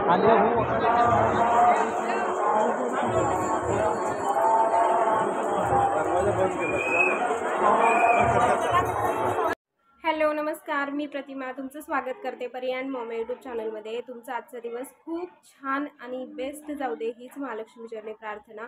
Hello नमस्कार, मी प्रतिमा तुमचं स्वागत करते परियान मॉम यूट्यूब चॅनलमध्ये। तुमचा आजचा दिवस खूप छान आणि बेस्ट जाऊ दे हीच महालक्ष्मी चरणी प्रार्थना।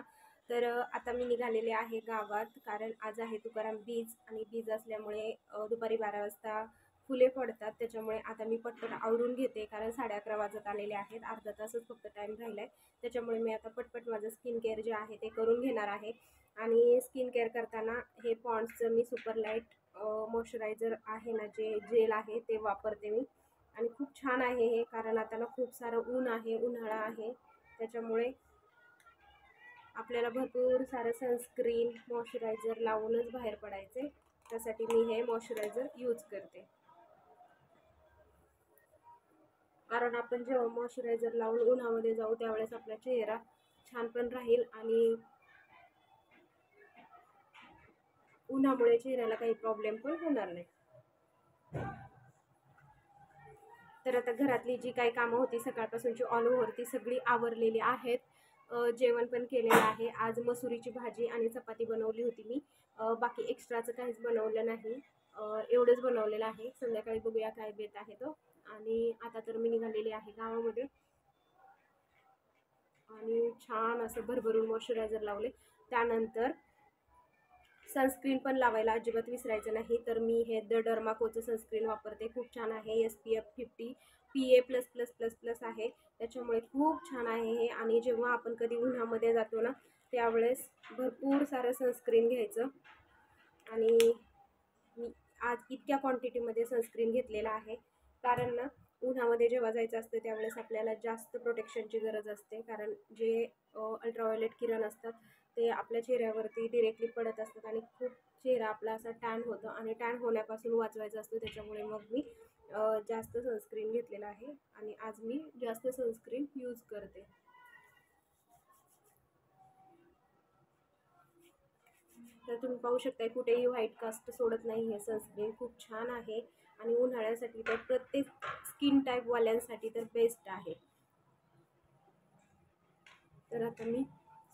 तर आता मी निघालेले आहे गावात, कारण आज आहे तुकाराम बीज आणि बीज असल्यामुळे दुपारी 12 वाजता फुले पडतात। त्याच्यामुळे आता मी पटपट आवरून घेते, कारण 11:30 वाजत आलेले आहेत, अर्धा तासच फक्त टाईम राहिला आहे। त्याच्यामुळे मी आता पटपट माझं स्किन केअर जे आहे ते करून घेणार आहे। आणि स्किन केअर करताना हे पॉन्ड्सचं मी सुपर लाईट मॉइश्चरायझर आहे ना, जे जेल आहे ते वापरते मी। आणि खूप छान आहे हे, कारण आता ना खूप सारं ऊन आहे, उन्हाळा आहे, त्याच्यामुळे आपल्याला भरपूर सारं सनस्क्रीन मॉइश्चरायझर लावूनच बाहेर पडायचे। त्यासाठी मी हे मॉइश्चरायझर यूज करते, कारण आपण जेव्हा मॉइश्चरायझर लावून उन्हामध्ये जाऊ त्यावेळेस आपला चेहरा छान पण राहील आणि उन्हामुळे चेहऱ्याला काही प्रॉब्लेम पण होणार नाही। तर आता घरातली जी काही कामं होती सकाळपासूनची ऑल ओव्हर ती सगळी आवरलेली आहेत। जेवण पण केलेलं आहे। आज मसुरीची भाजी आणि चपाती बनवली होती मी, बाकी एक्स्ट्राचं काहीच बनवलं नाही, एवढंच बनवलेलं आहे। संध्याकाळी बघूया काय बेत आहे तो। आणि आता तर मी निघालेली आहे गावामध्ये आणि छान असं भरभरून मॉइश्चरायझर लावले। त्यानंतर सनस्क्रीन पण लावायला अजिबात विसरायचं नाही। तर मी हे द डर्माकोचं सनस्क्रीन वापरते, खूप छान आहे। SPF 50 PA++++ आहे, त्याच्यामुळे खूप छान आहे हे। आणि जेव्हा आपण कधी उन्हामध्ये जातो ना त्यावेळेस भरपूर सारं सनस्क्रीन घ्यायचं। आणि मी आज इतक्या क्वांटिटीमध्ये सनस्क्रीन घेतलेला आहे, कारण ना उन्हामध्ये जेव्हा जायचं असतं त्यावेळेस आपल्याला जास्त प्रोटेक्शनची गरज असते, कारण जे अल्ट्राव्हायोलेट किरण असतात ते आपल्या चेहऱ्यावरती डिरेक्टली पडत असतात आणि खूप चेहरा आपला असा टॅन होतं आणि टॅन होण्यापासून वाचवायचं असतं। त्याच्यामुळे मग मी जास्त सनस्क्रीन घेतलेला आहे आणि आज मी जास्त सनस्क्रीन यूज करते। तर तुम्ही पाहू शकता कुठेही व्हाईट कास्ट सोडत नाही हे सनस्क्रीन, खूप छान आहे। आणि उन्हाळ्यासाठी तर प्रत्येक स्किन टाईपवाल्यांसाठी तर बेस्ट आहे। तर आता मी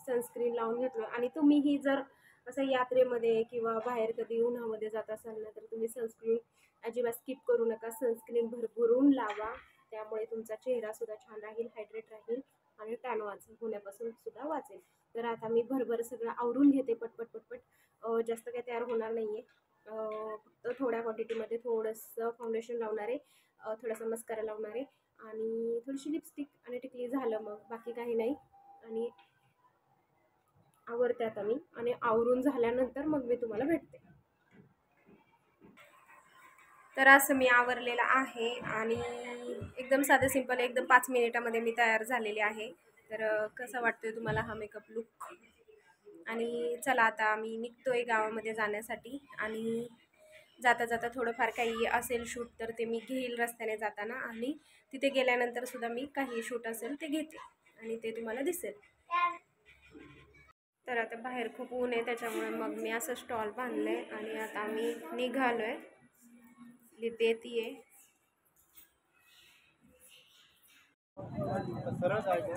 सनस्क्रीन लावून घेतलं। आणि तुम्हीही जर असं यात्रेमध्ये किंवा बाहेर कधी उन्हामध्ये जात असाल ना, तर तुम्ही सनस्क्रीन अजिबात स्किप करू नका, सनस्क्रीन भरभरून लावा, त्यामुळे तुमचा चेहरा सुद्धा छान राहील, हायड्रेट राहील आणि टॅन होण्यापासून सुद्धा वाचेल। तर आता मी भरभर सगळं आवरून घेते पटपट पटपट, जास्त काही तयार होणार नाही आहे, फक्त थोड्या क्वांटिटीमध्ये थोडंसं फाउंडेशन लावणार आहे, थोडासा मस्कारा लावणार आहे आणि थोडीशी लिपस्टिक आणि टिकली, झालं मग, बाकी काही नाही। आणि आवरते आता मी, आणि आवरून झाल्यानंतर मग मी तुम्हाला भेटते। तर असं मी आवरलेलं आहे आणि एकदम साधं सिंपल, एकदम 5 मिनिटामध्ये मी तयार झालेले आहे। तर कसा वाटतोय तुम्हाला हा मेकअप लुक? आणि चला आता आम्ही निघतोय गावामध्ये जाण्यासाठी, आणि जाता जाता थोडंफार काही असेल शूट तर ते मी घेईल रस्त्याने जाताना, आणि तिथे गेल्यानंतर सुद्धा मी काही शूट असेल ते घेते आणि ते तुम्हाला दिसेल। तर आता बाहेर खूप ऊन आहे, त्याच्यामुळे मग मी असं स्टॉल बांधलं आहे आणि आता आम्ही निघालो आहे, लिप येते।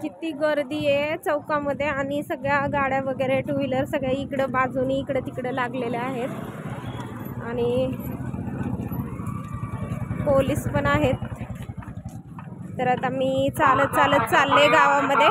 किती गर्दी आहे चौकामध्ये, आणि सगळ्या गाड्या वगैरे टू व्हीलर सगळ्या इकडं बाजूनी इकडं तिकडं लागलेल्या आहेत, आणि पोलीस पण आहेत। तर आता मी चालत चालत चालले गावामध्ये।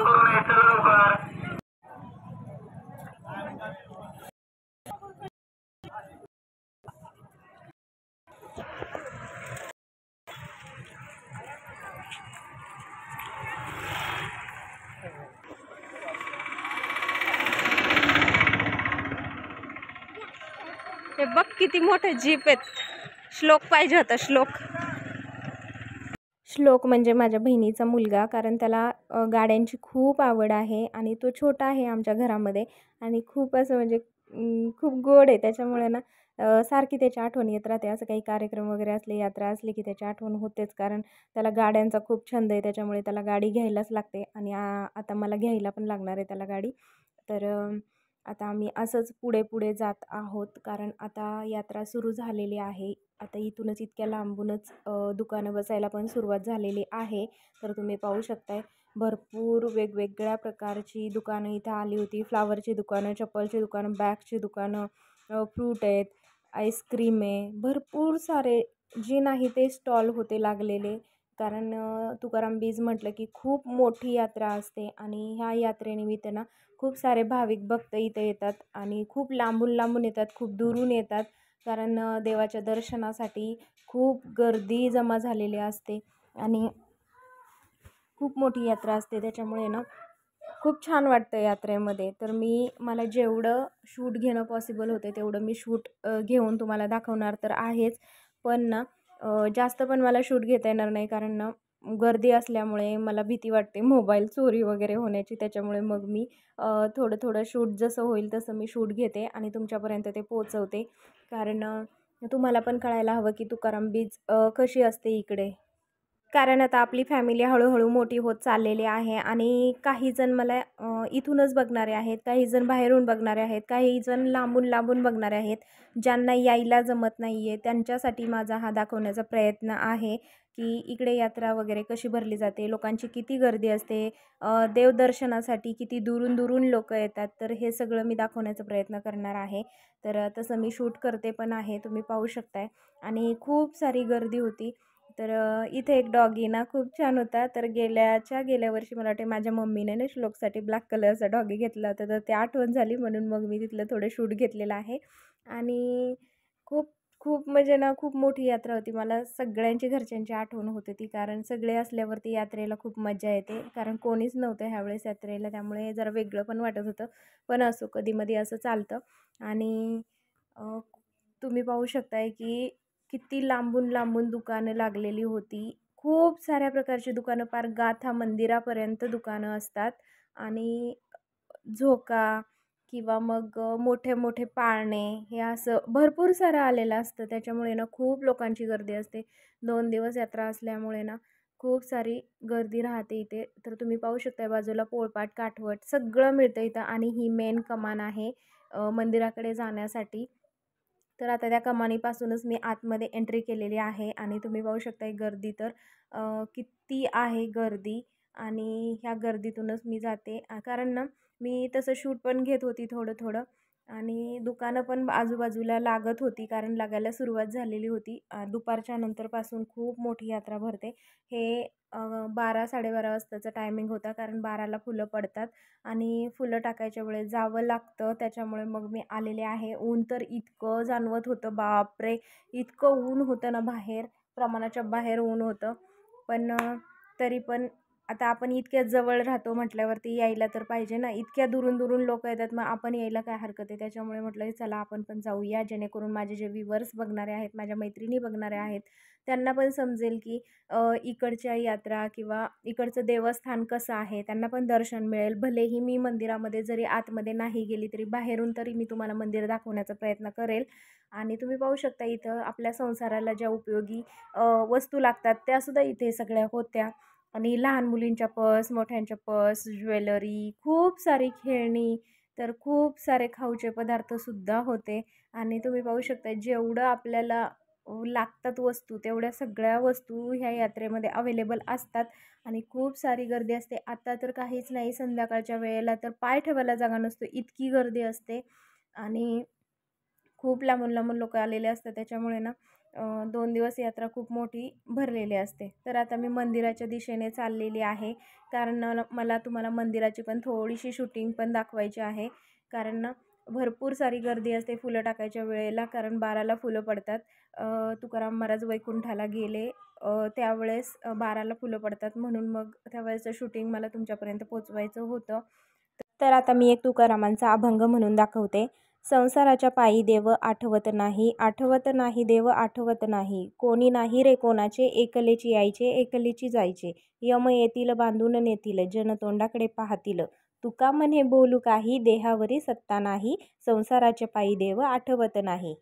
हे बघ किती मोठे जीप आहेत। श्लोक पाहिजे होता, श्लोक। श्लोक म्हणजे माझ्या बहिणीचा मुलगा, कारण त्याला गाड्यांची खूप आवड आहे आणि तो छोटा आहे आमच्या घरामध्ये, आणि खूप असं म्हणजे खूप गोड आहे, त्याच्यामुळे ना सारखी त्याची आठवण येत राहते। असं काही कार्यक्रम वगैरे असले, यात्रा असली की त्याची आठवण होतेच, कारण त्याला गाड्यांचा खूप छंद आहे, त्याच्यामुळे त्याला गाडी घ्यायलाच लागते। आणि आता मला घ्यायला पण लागणार आहे त्याला गाडी। तर आता आम्ही असंच पुढे पुढे जात आहोत, कारण आता यात्रा सुरू झालेली आहे. आता इथूनच इतक्या लांबूनच दुकानं बसायला पण सुरुवात झालेली आहे. तर तुम्ही पाहू शकताय भरपूर वेगवेगळ्या प्रकारची दुकानं इथं आली होती. फ्लावरची दुकानं, चप्पलची दुकानं, बॅगची दुकानं, फ्रूट आहेत, आईस्क्रीम आहे, भरपूर सारे जे नाही ते स्टॉल होते लागलेले. कारण तुकाराम बीज म्हटलं की खूप मोठी यात्रा असते आणि ह्या यात्रेनिमित्त ना खूप सारे भाविक भक्त इथे येतात आणि खूप लांबून लांबून येतात, खूप दुरून येतात. कारण देवाच्या दर्शनासाठी खूप गर्दी जमा झालेली असते आणि खूप मोठी यात्रा असते. त्याच्यामुळे ना खूप छान वाटतं यात्रेमध्ये. तर मला जेवढं शूट घेणं पॉसिबल होते तेवढं मी शूट घेऊन तुम्हाला दाखवणार तर आहेच. पण ना जास्त पण मला शूट घेता येणार नाही, कारण ना गर्दी असल्यामुळे मला भीती वाटते मोबाईल चोरी वगैरे होण्याची. त्याच्यामुळे मग मी थोडं थोडं शूट जसं होईल तसं मी शूट घेते आणि तुमच्यापर्यंत ते पोचवते. कारण तुम्हाला पण कळायला हवं की तुकाराम बीज कशी असते इकडे. कारण आता आपली फॅमिली हळूहळू मोठी होत चाललेली आहे आणि काही जण मला इथूनच बघणारे आहेत, काही जण बाहेरून बघणारे आहेत, काही जण लांबून लांबून बघणारे आहेत. ज्यांना यायला जमत नाही आहे त्यांच्यासाठी माझा हा दाखवण्याचा प्रयत्न आहे की इकडे यात्रा वगैरे कशी भरली जाते, लोकांची किती गर्दी असते, देवदर्शनासाठी किती दुरून दुरून लोक येतात. तर हे सगळं मी दाखवण्याचा प्रयत्न करणार आहे. तर तसं मी शूट करते पण आहे, तुम्ही पाहू शकताय. आणि खूप सारी गर्दी होती. तर इथे एक डॉगी ना खूप छान होता. तर गेल्या वर्षी मला वाटते माझ्या मम्मीने ना श्लोकसाठी ब्लॅक कलरचा डॉगी घेतला होता. तर ते आठवण झाली म्हणून मग मी तिथलं थोडं शूट घेतलेलं आहे. आणि खूप खूप म्हणजे ना खूप मोठी यात्रा होती. मला सगळ्यांची घरच्यांची आठवण होत होती, कारण सगळे असल्यावरती यात्रेला खूप मजा येते. कारण कोणीच नव्हतं ह्यावेळेस यात्रेला, त्यामुळे जरा वेगळं पण वाटत होतं. पण असो, कधीमधी असं चालतं. आणि अ, तुम्ही पाहू शकताय की किती लांबून लांबून दुकानं लागलेली होती. खूप साऱ्या प्रकारची दुकानं, पार गाथा मंदिरापर्यंत दुकानं असतात. आणि झोका किंवा मग मोठे मोठे पाळणे हे असं भरपूर सारं आलेलं असतं. त्याच्यामुळे ना खूप लोकांची गर्दी असते. 2 दिवस यात्रा असल्यामुळे ना खूप सारी गर्दी राहते इथे. तर तुम्ही पाहू शकता बाजूला पोळपाट, काठवट सगळं मिळतं इथं. आणि ही मेन कमान आहे मंदिराकडे जाण्यासाठी. तर आता त्या कमानीपासूनच मी आतमध्ये एंट्री केलेली आहे आणि तुम्ही पाहू शकता गर्दी तर किती आहे गर्दी. आणि ह्या गर्दीतूनच मी जाते, कारण ना मी तसं शूट पण घेत होती थोडं थोडं. आणि दुकानं पण आजूबाजूला लागत होती, कारण लागायला सुरुवात झालेली होती. दुपारच्या नंतरपासून खूप मोठी यात्रा भरते. हे 12-12:30 वाजताचा टायमिंग होता, कारण 12ला फुलं पडतात आणि फुलं टाकायच्या वेळेस जावं लागतं. त्याच्यामुळे मग मी आलेले आहे. ऊन तर इतकं जाणवत होतं, बापरे! इतकं ऊन होतं ना बाहेर, प्रमाणाच्या बाहेर ऊन होतं. पण तरी पण आता आपण इतक्या जवळ राहतो म्हटल्यावरती यायला तर पाहिजे ना. इतक्या दुरून दुरून लोक येतात, मग आपण यायला काय हरकत आहे. त्याच्यामुळे म्हटलं की चला आपण पण जाऊया, जेणेकरून माझे जे व्ह्यूवर्स बघणारे आहेत, माझ्या मैत्रिणी बघणारे आहेत, त्यांना पण समजेल की इकडच्या यात्रा किंवा इकडचं देवस्थान कसं आहे, त्यांना पण दर्शन मिळेल. भलेही मी मंदिरामध्ये जरी आतमध्ये नाही गेली तरी बाहेरून तरी मी तुम्हाला मंदिर दाखवण्याचा प्रयत्न करेल. आणि तुम्ही पाहू शकता इथं आपल्या संसाराला ज्या उपयोगी वस्तू लागतात त्यासुद्धा इथे सगळ्या होत्या. आणि लहान मुलींच्या पर्स, मोठ्यांच्या पर्स, ज्वेलरी, खूप सारी खेळणी, तर खूप सारे खाऊचे पदार्थसुद्धा होते. आणि तुम्ही पाहू शकता जेवढं आपल्याला लागतात वस्तू, तेवढ्या सगळ्या वस्तू ह्या यात्रेमध्ये अवेलेबल असतात. आणि खूप सारी गर्दी असते. आता तर काहीच नाही, संध्याकाळच्या वेळेला तर पाय ठेवायला जागा नसतो, इतकी गर्दी असते. आणि खूप लांबून लांबून लोकं आलेले असतात. त्याच्यामुळे ना 2 दिवस यात्रा खूप मोठी भरलेली असते. तर आता मी मंदिराच्या दिशेने चाललेली आहे, कारण मला तुम्हाला मंदिराची पण थोडीशी शूटिंग पण दाखवायची आहे. कारण ना भरपूर सारी गर्दी असते फुलं टाकायच्या वेळेला, कारण 12ला फुलं पडतात. तुकाराम महाराज वैकुंठाला गेले त्यावेळेस 12ला फुलं पडतात, म्हणून मग त्यावेळेचं शूटिंग मला तुमच्यापर्यंत पोचवायचं होतं. तर आता मी एक तुकारामांचा अभंग म्हणून दाखवते. संसाराच्या पायी देव आठवत नाही, आठवत नाही देव आठवत नाही. कोणी नाही रे कोणाचे, एकलेची यायचे एकलेची जायचे. यम येतील बांधून नेतील, जन तोंडाकडे पाहतील. तुका म्हणे बोलू काही, देहावरी सत्ता नाही. संसाराच्या पायी देव आठवत नाही.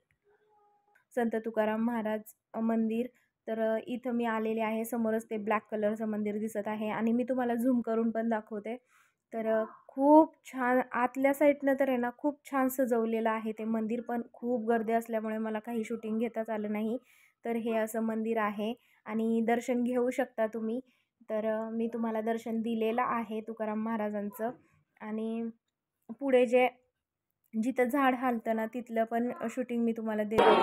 संत तुकाराम महाराज मंदिर. तर इथं मी आलेले आहे. समोरच ते ब्लॅक कलरचं मंदिर दिसत आहे आणि मी तुम्हाला झूम करून पण दाखवते. तर खूप छान आतल्या साईडनं तर आहे ना खूप छान सजवलेलं आहे ते मंदिर, पण खूप गर्दी असल्यामुळे मला काही शूटिंग घेताच आलं नाही. तर हे असं मंदिर आहे आणि दर्शन घेऊ शकता तुम्ही. तर मी तुम्हाला दर्शन दिलेलं आहे तुकाराम महाराजांचं. आणि पुढे जिथं झाड हालतं ना तिथलं पण शूटिंग मी तुम्हाला दिलेलं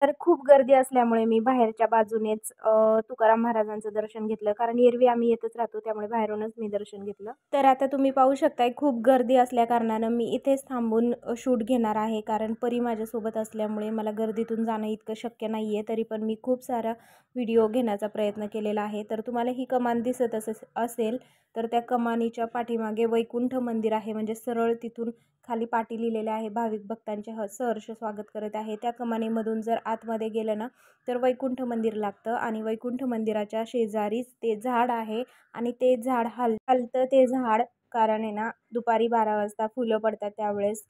तर खूप गर्दी असल्यामुळे मी बाहेरच्या बाजूनेच तुकाराम महाराजांचं दर्शन घेतलं, कारण एरवी आम्ही येतच राहतो त्यामुळे बाहेरूनच मी दर्शन घेतलं. तर आता तुम्ही पाहू शकताय खूप गर्दी असल्या कारणानं मी इथेच थांबून शूट घेणार आहे, कारण परी माझ्यासोबत असल्यामुळे मला गर्दीतून जाणं इतकं शक्य नाही आहे. तरी पण मी खूप सारा व्हिडिओ घेण्याचा प्रयत्न केलेला आहे. तर तुम्हाला ही कमान दिसत असेल तर त्या कमानीच्या पाठीमागे वैकुंठ मंदिर आहे, म्हणजे सरळ तिथून खाली पाटी लिहिलेले आहे, भाविक भक्तांचे सहर्ष स्वागत करत आहे. त्या कमानीमधून जर आतमध्ये गेलं ना तर वैकुंठ मंदिर लागतं आणि वैकुंठ मंदिराच्या शेजारीच ते झाड आहे. आणि ते झाड हलतं ते झाड, कारण आहे ना दुपारी 12 वाजता फुलं पडतात त्यावेळेस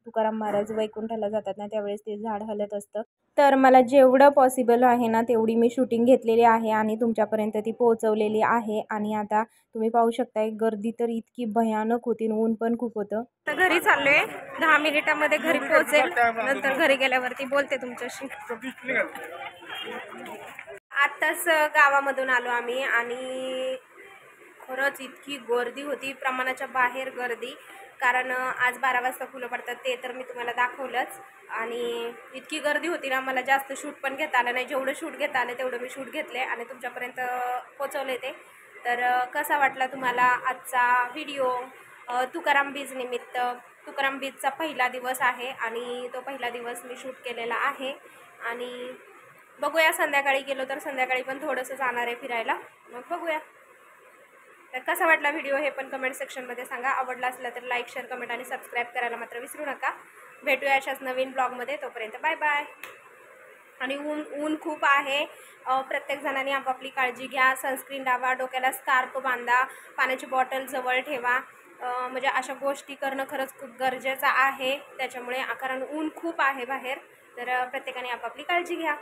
तुकाराम महाराज वैकुंठाला जातात ना त्यावेळेस ते झाड हलत असतं. तर मला जेवढं पॉसिबल आहे ना तेवढी मी शूटिंग घेतलेली आहे आणि तुमच्यापर्यंत ती पोहोचवलेली आहे. आणि आता तुम्ही पाहू शकताय गर्दी तर इतकी भयानक होती, ऊन पण खूप होतं. तर घरी चाललोय, 10 मिनिटामध्ये घरी पोहोचेल, नंतर घरी गेल्यावरती बोलते तुमच्याशी. आत्ताच गावामधून आलो आम्ही आणि खरंच इतकी गर्दी होती, प्रमाणाच्या बाहेर गर्दी. कारण आज 12 वाजता फुलं पडतात ते तर मी तुम्हाला दाखवलंच. आणि इतकी गर्दी होती ना मला जास्त शूट पण घेता आलं नाही. जेवढं शूट घेता आलं तेवढं मी शूट घेतले आणि तुमच्यापर्यंत पोचवले ते. तर कसा वाटला तुम्हाला आजचा व्हिडिओ? तुकाराम बीज निमित्त, तुकाराम बीजचा पहिला दिवस आहे आणि तो पहिला दिवस मी शूट केलेला आहे. आणि बघूया संध्याकाळी गेलो तर संध्याकाळी पण थोडंसं जाणार आहे फिरायला, मग बघूया. तर कसा वाटला व्हिडिओ हे पण कमेंट सेक्शनमध्ये सांगा. आवडला असला तर लाईक, शेअर, कमेंट आणि सबस्क्राईब करायला मात्र विसरू नका. भेटूया अशाच नवीन ब्लॉगमध्ये. तोपर्यंत बाय बाय. आणि ऊन खूप आहे. प्रत्येक जणांनी आपापली काळजी घ्या. सनस्क्रीन लावा, डोक्याला स्कार्फ बांधा, पाण्याची बॉटल जवळ ठेवा. म्हणजे अशा गोष्टी करणं खरंच खूप गरजेचं आहे त्याच्यामुळे, कारण ऊन खूप आहे बाहेर. तर प्रत्येकाने आपापली काळजी घ्या.